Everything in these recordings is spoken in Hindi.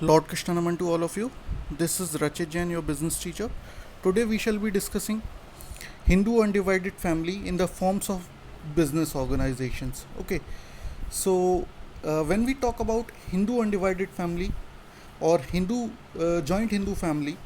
Lord Krishnanaman to all of you. This is Rachit Jain, your business teacher. Today we shall be discussing Hindu undivided family in the forms of business organizations. Okay, so when we talk about Hindu undivided family or Hindu joint Hindu family,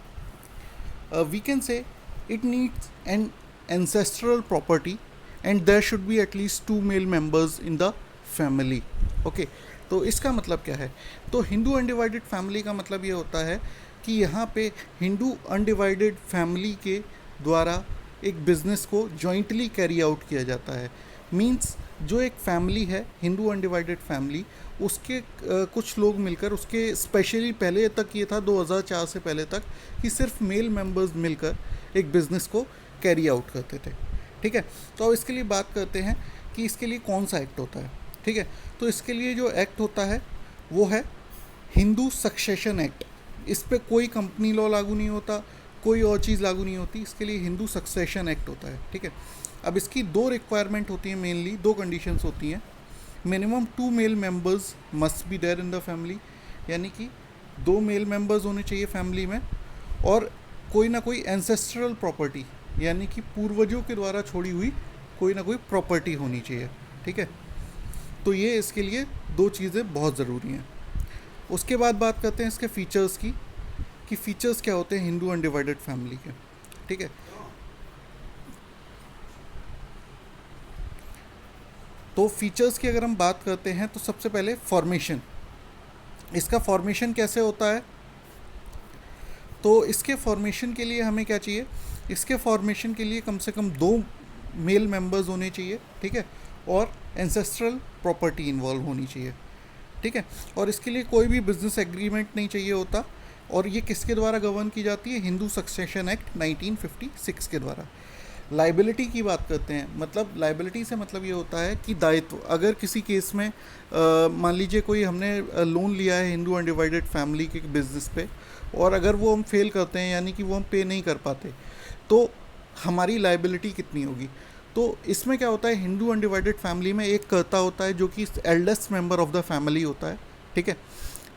we can say it needs an ancestral property and there should be at least two male members in the family. Okay तो इसका मतलब क्या है? तो हिंदू अनडिवाइडेड फैमिली का मतलब ये होता है कि यहाँ पे हिंदू अनडिवाइडेड फैमिली के द्वारा एक बिज़नेस को जॉइंटली कैरी आउट किया जाता है. मींस जो एक फैमिली है हिंदू अनडिवाइडेड फैमिली, उसके कुछ लोग मिलकर, उसके स्पेशली पहले तक ये था 2004 से पहले तक कि सिर्फ मेल मेंबर्स मिलकर एक बिज़नेस को कैरी आउट करते थे. ठीक है, तो अब इसके लिए बात करते हैं कि इसके लिए कौन सा एक्ट होता है. ठीक है, तो इसके लिए जो एक्ट होता है वो है हिंदू सक्सेशन एक्ट. इस पर कोई कंपनी लॉ लागू नहीं होता, कोई और चीज़ लागू नहीं होती. इसके लिए हिंदू सक्सेशन एक्ट होता है. ठीक है, अब इसकी दो रिक्वायरमेंट होती हैं, मेनली दो कंडीशंस होती हैं. Minimum 2 male members must be there in the family, यानी कि 2 मेल मेंबर्स होने चाहिए फैमिली में, और कोई ना कोई एंसेस्ट्रल प्रॉपर्टी यानी कि पूर्वजों के द्वारा छोड़ी हुई कोई ना कोई प्रॉपर्टी होनी चाहिए. ठीक है, तो ये इसके लिए दो चीज़ें बहुत ज़रूरी हैं. उसके बाद बात करते हैं इसके फीचर्स की, कि फ़ीचर्स क्या होते हैं हिंदू अनडिवाइडेड फैमिली के. ठीक है, तो फीचर्स की अगर हम बात करते हैं तो सबसे पहले फॉर्मेशन. इसका फॉर्मेशन कैसे होता है? तो इसके फॉर्मेशन के लिए हमें क्या चाहिए? इसके फॉर्मेशन के लिए कम से कम 2 मेल मेंबर्स होने चाहिए. ठीक है, और एंसेस्ट्रल प्रॉपर्टी इन्वॉल्व होनी चाहिए. ठीक है, और इसके लिए कोई भी बिजनेस एग्रीमेंट नहीं चाहिए होता. और ये किसके द्वारा गवर्न की जाती है? हिंदू सक्सेशन एक्ट 1956 के द्वारा. लाइबिलिटी की बात करते हैं, मतलब लाइबिलिटी से मतलब ये होता है कि दायित्व. अगर किसी केस में मान लीजिए कोई हमने लोन लिया है हिंदू अनडिवाइडेड फैमिली के बिजनेस पे, और अगर वो हम फेल करते हैं यानी कि वो हम पे नहीं कर पाते, तो हमारी लाइबिलिटी कितनी होगी? तो इसमें क्या होता है, हिंदू अनडिवाइडेड फैमिली में एक कर्ता होता है जो कि eldest member of the family होता है. ठीक है,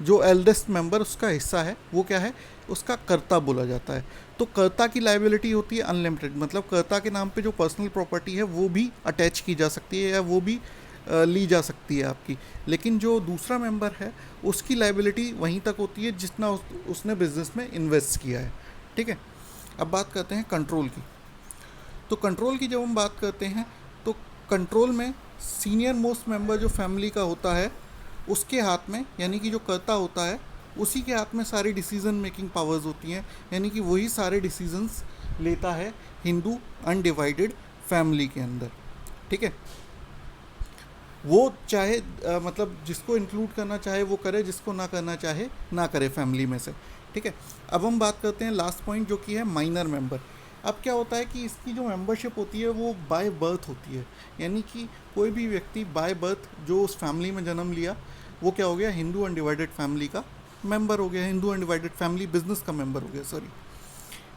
जो एल्डेस्ट मेंबर उसका हिस्सा है वो क्या है? उसका कर्ता बोला जाता है. तो कर्ता की लाइबिलिटी होती है अनलिमिटेड, मतलब कर्ता के नाम पे जो पर्सनल प्रॉपर्टी है वो भी अटैच की जा सकती है या वो भी ली जा सकती है आपकी. लेकिन जो दूसरा मेंबर है उसकी लाइबिलिटी वहीं तक होती है जितना उसने बिजनेस में इन्वेस्ट किया है. ठीक है, अब बात करते हैं कंट्रोल की. तो कंट्रोल की जब हम बात करते हैं तो कंट्रोल में सीनियर मोस्ट मेंबर जो फैमिली का होता है उसके हाथ में, यानी कि जो कर्ता होता है उसी के हाथ में सारी डिसीजन मेकिंग पावर्स होती हैं, यानी कि वही सारे डिसीजंस लेता है हिंदू अनडिवाइडेड फैमिली के अंदर. ठीक है, वो चाहे मतलब जिसको इंक्लूड करना चाहे वो करे, जिसको ना करना चाहे ना करे फैमिली में से. ठीक है, अब हम बात करते हैं लास्ट पॉइंट जो कि है माइनर मेंबर. अब क्या होता है कि इसकी जो मेंबरशिप होती है वो बाय बर्थ होती है, यानी कि कोई भी व्यक्ति बाय बर्थ जो उस फैमिली में जन्म लिया वो क्या हो गया? हिंदू अनडिवाइडेड फैमिली का मेंबर हो गया, हिंदू अनडिवाइडेड फैमिली बिजनेस का मेंबर हो गया, सॉरी.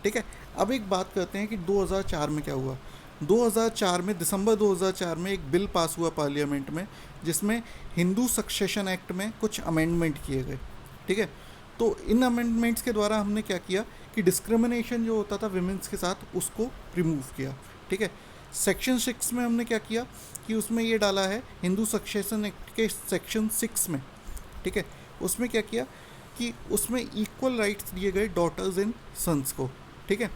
ठीक है, अब एक बात करते हैं कि 2004 में क्या हुआ. 2004 में, दिसंबर 2004 में एक बिल पास हुआ पार्लियामेंट में जिसमें हिंदू सक्सेशन एक्ट में कुछ अमेंडमेंट किए गए. ठीक है, तो इन अमेंडमेंट्स के द्वारा हमने क्या किया कि डिस्क्रिमिनेशन जो होता था विमेंस के साथ उसको रिमूव किया. ठीक है, सेक्शन 6 में हमने क्या किया कि उसमें ये डाला है हिंदू सक्सेशन एक्ट के सेक्शन 6 में. ठीक है, उसमें क्या किया कि उसमें इक्वल राइट्स दिए गए डॉटर्स एंड सन्स को. ठीक है,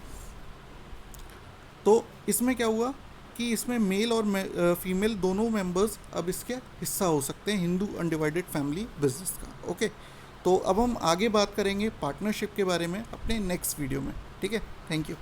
तो इसमें क्या हुआ कि इसमें मेल और फीमेल दोनों मेंबर्स अब इसके हिस्सा हो सकते हैं हिंदू अनडिवाइडेड फैमिली बिजनेस का. ओके, तो अब हम आगे बात करेंगे पार्टनरशिप के बारे में अपने नेक्स्ट वीडियो में. ठीक है, थैंक यू.